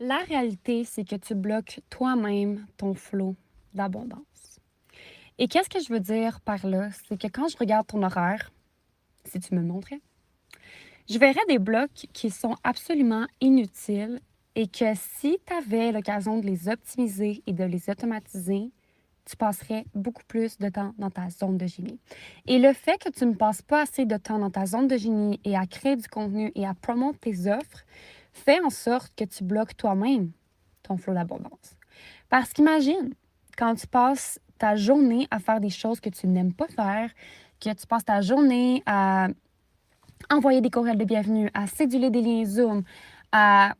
La réalité, c'est que tu bloques toi-même ton flot d'abondance. Et qu'est-ce que je veux dire par là? C'est que quand je regarde ton horaire, si tu me le montrais, je verrais des blocs qui sont absolument inutiles et que si tu avais l'occasion de les optimiser et de les automatiser, tu passerais beaucoup plus de temps dans ta zone de génie. Et le fait que tu ne passes pas assez de temps dans ta zone de génie et à créer du contenu et à promouvoir tes offres fait en sorte que tu bloques toi-même ton flot d'abondance. Parce qu'imagine, quand tu passes ta journée à faire des choses que tu n'aimes pas faire, que tu passes ta journée à envoyer des courriels de bienvenue, à céduler des liens Zoom, à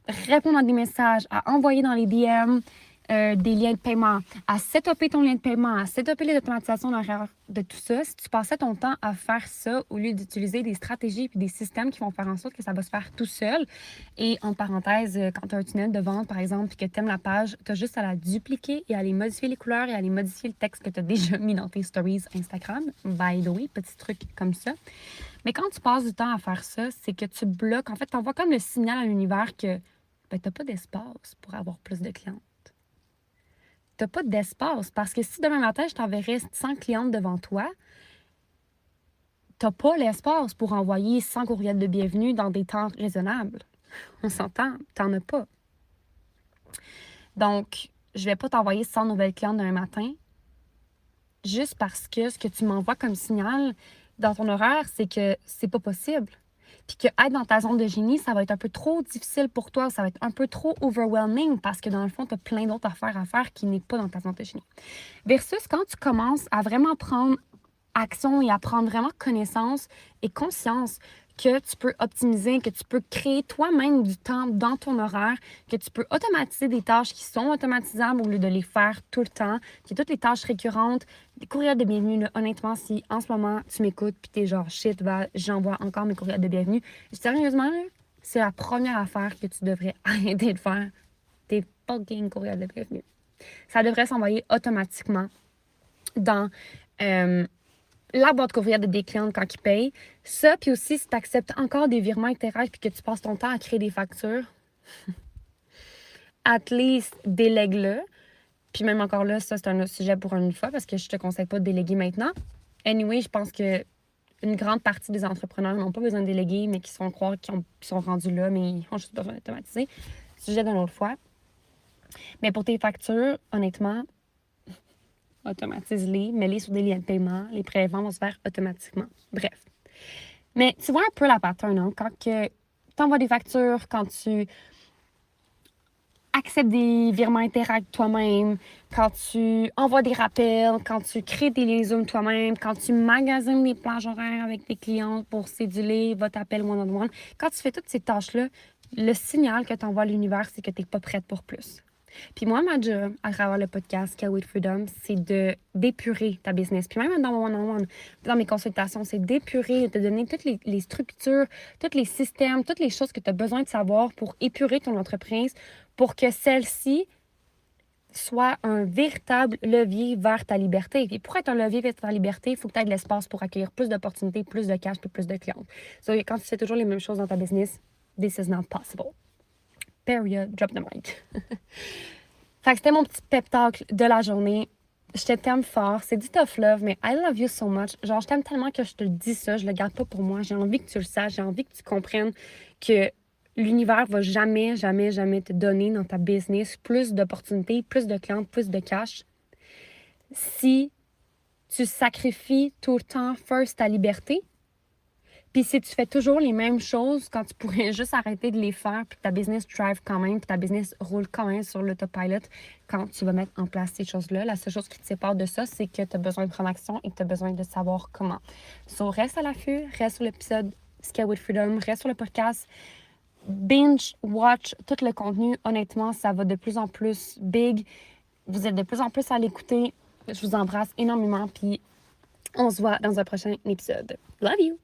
répondre à des messages, à envoyer dans les DM des liens de paiement, à setuper ton lien de paiement, à setuper les automatisations derrière de tout ça, si tu passais ton temps à faire ça au lieu d'utiliser des stratégies et des systèmes qui vont faire en sorte que ça va se faire tout seul, et en parenthèse, quand tu as un tunnel de vente, par exemple, et que tu aimes la page, tu as juste à la dupliquer et à aller modifier les couleurs et à aller modifier le texte que tu as déjà mis dans tes stories Instagram. By the way, petit truc comme ça. Mais quand tu passes du temps à faire ça, c'est que tu bloques. En fait, tu envoies comme le signal à l'univers que tu n'as pas d'espace pour avoir plus de clientes. Tu n'as pas d'espace parce que si demain matin, je t'enverrais 100 clientes devant toi, tu n'as pas l'espace pour envoyer 100 courriels de bienvenue dans des temps raisonnables. On s'entend, tu n'en as pas. Donc, je ne vais pas t'envoyer 100 nouvelles clientes demain matin juste parce que ce que tu m'envoies comme signal dans ton horaire, c'est que c'est pas possible. Puis que être dans ta zone de génie, ça va être un peu trop difficile pour toi, ça va être un peu trop overwhelming parce que dans le fond, tu as plein d'autres affaires à faire qui n'est pas dans ta zone de génie. Versus quand tu commences à vraiment prendre action et à prendre vraiment connaissance et conscience que tu peux optimiser, que tu peux créer toi-même du temps dans ton horaire, que tu peux automatiser des tâches qui sont automatisables au lieu de les faire tout le temps, que toutes les tâches récurrentes, des courriels de bienvenue, là, honnêtement, si en ce moment tu m'écoutes puis t'es genre shit, Val, j'envoie encore mes courriels de bienvenue, sérieusement, là, c'est la première affaire que tu devrais arrêter de faire, tes fucking courriels de bienvenue. Ça devrait s'envoyer automatiquement dans la boîte courriel de des clientes quand ils payent. Ça, puis aussi, si tu acceptes encore des virements interactifs puis que tu passes ton temps à créer des factures, at least, délègue-le. Puis même encore là, ça, c'est un autre sujet pour une fois parce que je te conseille pas de déléguer maintenant. Anyway, je pense que une grande partie des entrepreneurs n'ont pas besoin de déléguer, mais qui se font croire qu'ils sont rendus là, mais ils ont juste besoin d'automatiser. Sujet d'une autre fois. Mais pour tes factures, honnêtement, automatise-les, mets-les sur des liens de paiement. Les prélèvements vont se faire automatiquement. Bref. Mais tu vois un peu la pattern, hein? Quand tu envoies des factures, quand tu acceptes des virements interacts toi-même, quand tu envoies des rappels, quand tu crées des liens Zoom toi-même, quand tu magasines des plages horaires avec tes clients pour céduler votre appel one-on-one, quand tu fais toutes ces tâches-là, le signal que tu envoies à l'univers, c'est que tu n'es pas prête pour plus. Puis moi, ma job, à travers le podcast Scale with Freedom, c'est d'épurer ta business. Puis même dans mon one-on-one, dans mes consultations, c'est d'épurer, de donner toutes les structures, tous les systèmes, toutes les choses que tu as besoin de savoir pour épurer ton entreprise, pour que celle-ci soit un véritable levier vers ta liberté. Et pour être un levier vers ta liberté, il faut que tu aies de l'espace pour accueillir plus d'opportunités, plus de cash, puis plus de clients. So, quand tu fais toujours les mêmes choses dans ta business, this is not possible. Period. Drop the mic. Fait que c'était mon petit pep talk de la journée. Je te t'aime fort. C'est du tough love, mais I love you so much. Genre, je t'aime tellement que je te le dis ça. Je le garde pas pour moi. J'ai envie que tu le saches. J'ai envie que tu comprennes que l'univers va jamais, jamais, jamais te donner dans ta business plus d'opportunités, plus de clients, plus de cash si tu sacrifies tout le temps first ta liberté. Puis si tu fais toujours les mêmes choses quand tu pourrais juste arrêter de les faire, puis ta business drive quand même, puis ta business roule quand même sur l'autopilot quand tu vas mettre en place ces choses-là. La seule chose qui te sépare de ça, c'est que tu as besoin de prendre action et que tu as besoin de savoir comment. So, reste à l'affût, reste sur l'épisode Scale with Freedom, reste sur le podcast, binge, watch tout le contenu. Honnêtement, ça va de plus en plus big. Vous êtes de plus en plus à l'écouter. Je vous embrasse énormément, puis on se voit dans un prochain épisode. Love you!